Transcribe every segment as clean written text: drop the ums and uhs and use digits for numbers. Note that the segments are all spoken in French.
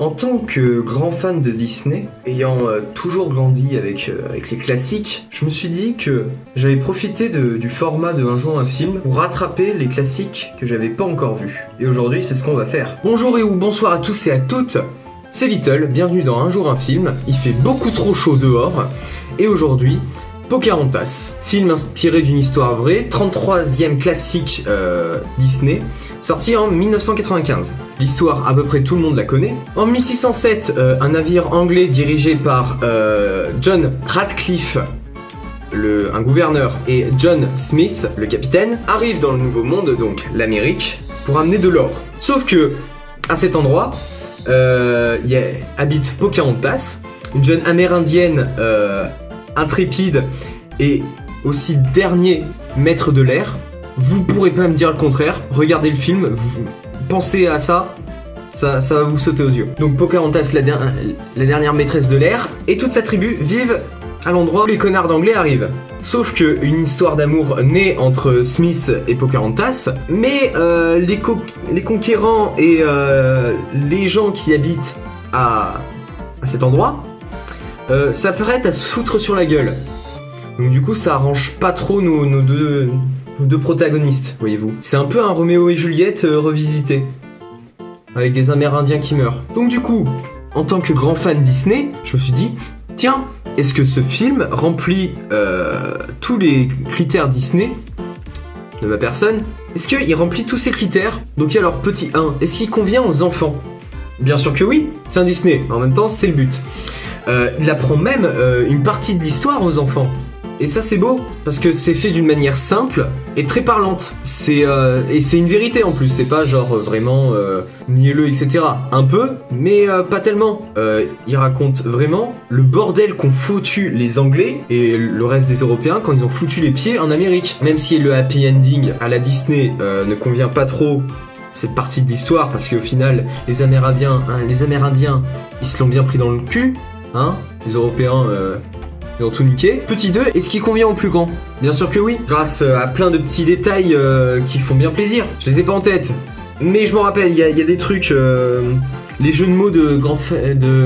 En tant que grand fan de Disney, ayant toujours grandi avec les classiques, je me suis dit que j'allais profiter du format de Un jour un film pour rattraper les classiques que j'avais pas encore vus. Et aujourd'hui, c'est ce qu'on va faire. Bonjour et ou bonsoir à tous et à toutes, c'est Little, bienvenue dans Un jour un film. Il fait beaucoup trop chaud dehors, et aujourd'hui, Pocahontas, film inspiré d'une histoire vraie, 33e classique Disney, sorti en 1995. L'histoire, à peu près tout le monde la connaît. En 1607, un navire anglais dirigé par John Radcliffe, un gouverneur, et John Smith, le capitaine, arrive dans le Nouveau Monde, donc l'Amérique, pour amener de l'or. Sauf que, à cet endroit, habite Pocahontas, une jeune amérindienne intrépide et aussi dernier maître de l'air. Vous pourrez pas me dire le contraire, regardez le film, vous pensez à ça va vous sauter aux yeux. Donc Pocahontas, la dernière maîtresse de l'air, et toute sa tribu vivent à l'endroit où les connards d'anglais arrivent. Sauf que une histoire d'amour naît entre Smith et Pocahontas, mais les conquérants et les gens qui habitent à cet endroit s'apprêtent à se foutre sur la gueule. Donc du coup ça arrange pas trop nos deux protagonistes, voyez-vous. C'est un peu un Roméo et Juliette revisité, avec des Amérindiens qui meurent. Donc du coup, en tant que grand fan Disney, je me suis dit, tiens, est-ce que ce film remplit tous les critères Disney de ma personne? Est-ce qu'il remplit tous ces critères? Donc alors, petit 1, est-ce qu'il convient aux enfants? Bien sûr que oui, c'est un Disney, en même temps c'est le but. Il apprend même une partie de l'histoire aux enfants. Et ça c'est beau, parce que c'est fait d'une manière simple et très parlante. Et c'est une vérité en plus, c'est pas genre vraiment mielleux, etc. Un peu, mais pas tellement. Il raconte vraiment le bordel qu'ont foutu les Anglais et le reste des Européens quand ils ont foutu les pieds en Amérique. Même si le happy ending à la Disney ne convient pas trop cette partie de l'histoire, parce qu'au final, les Amérindiens, ils se l'ont bien pris dans le cul, hein, les Européens... Ils ont tout niqué. Petit 2, est-ce qu'il convient aux plus grands? Bien sûr que oui, grâce à plein de petits détails qui font bien plaisir. Je les ai pas en tête, mais je m'en rappelle, il y a des trucs, les jeux de mots de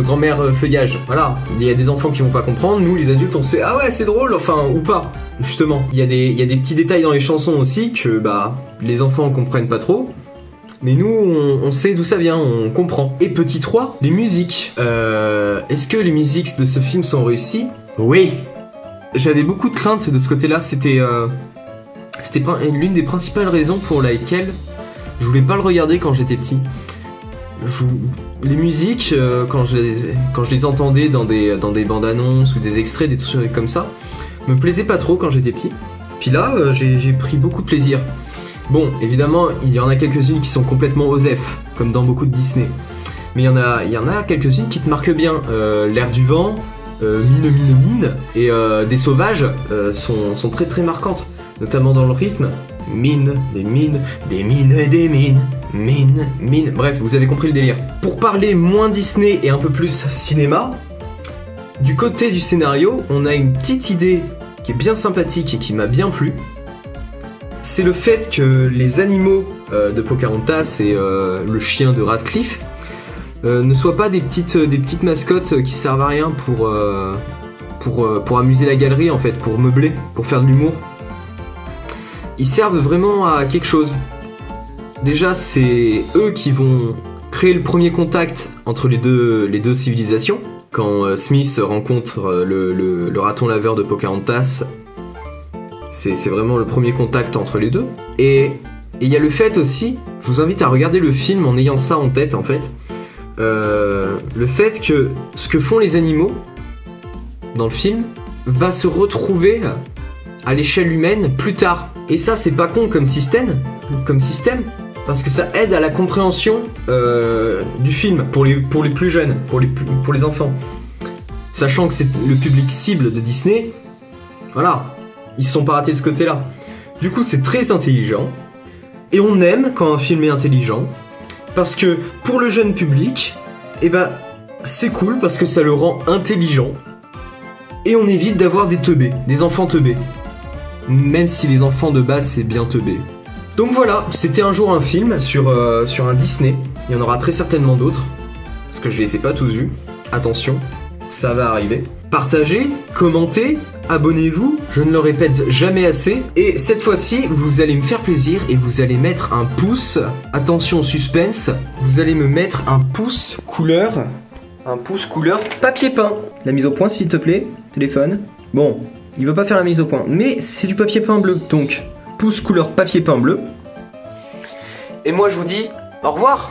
grand-mère feuillage. Voilà, il y a des enfants qui vont pas comprendre, nous les adultes on se fait ah ouais c'est drôle, enfin ou pas. Justement, il y a des petits détails dans les chansons aussi que les enfants comprennent pas trop. Mais nous, on sait d'où ça vient, on comprend. Et petit 3, les musiques. Est-ce que les musiques de ce film sont réussies? Oui. J'avais beaucoup de craintes de ce côté-là, c'était l'une des principales raisons pour laquelle je voulais pas le regarder quand j'étais petit. Les musiques, quand je les entendais dans des bandes annonces ou des extraits, des trucs comme ça, me plaisaient pas trop quand j'étais petit. Puis là, j'ai pris beaucoup de plaisir. Bon, évidemment, il y en a quelques-unes qui sont complètement osef, comme dans beaucoup de Disney. Mais il y en a quelques-unes qui te marquent bien. L'air du vent, Mine, et des sauvages sont très très marquantes, notamment dans le rythme. Mine, des mines et des mines. Bref, vous avez compris le délire. Pour parler moins Disney et un peu plus cinéma, du côté du scénario, on a une petite idée qui est bien sympathique et qui m'a bien plu. C'est le fait que les animaux de Pocahontas et le chien de Radcliffe ne soient pas des petites mascottes qui servent à rien pour amuser la galerie en fait, pour meubler, pour faire de l'humour. Ils servent vraiment à quelque chose. Déjà, c'est eux qui vont créer le premier contact entre les deux civilisations. Quand Smith rencontre le raton laveur de Pocahontas, c'est vraiment le premier contact entre les deux. Et il y a le fait aussi, je vous invite à regarder le film en ayant ça en tête en fait, le fait que ce que font les animaux dans le film va se retrouver à l'échelle humaine plus tard. Et ça c'est pas con comme système, parce que ça aide à la compréhension du film pour les plus jeunes, pour les enfants. Sachant que c'est le public cible de Disney, voilà, ils se sont pas ratés de ce côté-là. Du coup c'est très intelligent, et on aime quand un film est intelligent, parce que pour le jeune public, c'est cool parce que ça le rend intelligent, et on évite d'avoir des enfants teubés. Même si les enfants de base c'est bien teubé. Donc voilà, c'était un jour un film sur un Disney. Il y en aura très certainement d'autres. parce que je les ai pas tous vus. Attention, ça va arriver. Partagez, commentez, abonnez-vous, je ne le répète jamais assez. Et cette fois-ci, vous allez me faire plaisir et vous allez mettre un pouce. Attention, suspense, vous allez me mettre un pouce couleur. Un pouce couleur papier peint. La mise au point, s'il te plaît, téléphone. Bon, il veut pas faire la mise au point, mais c'est du papier peint bleu. Donc, pouce couleur papier peint bleu. Et moi, je vous dis au revoir.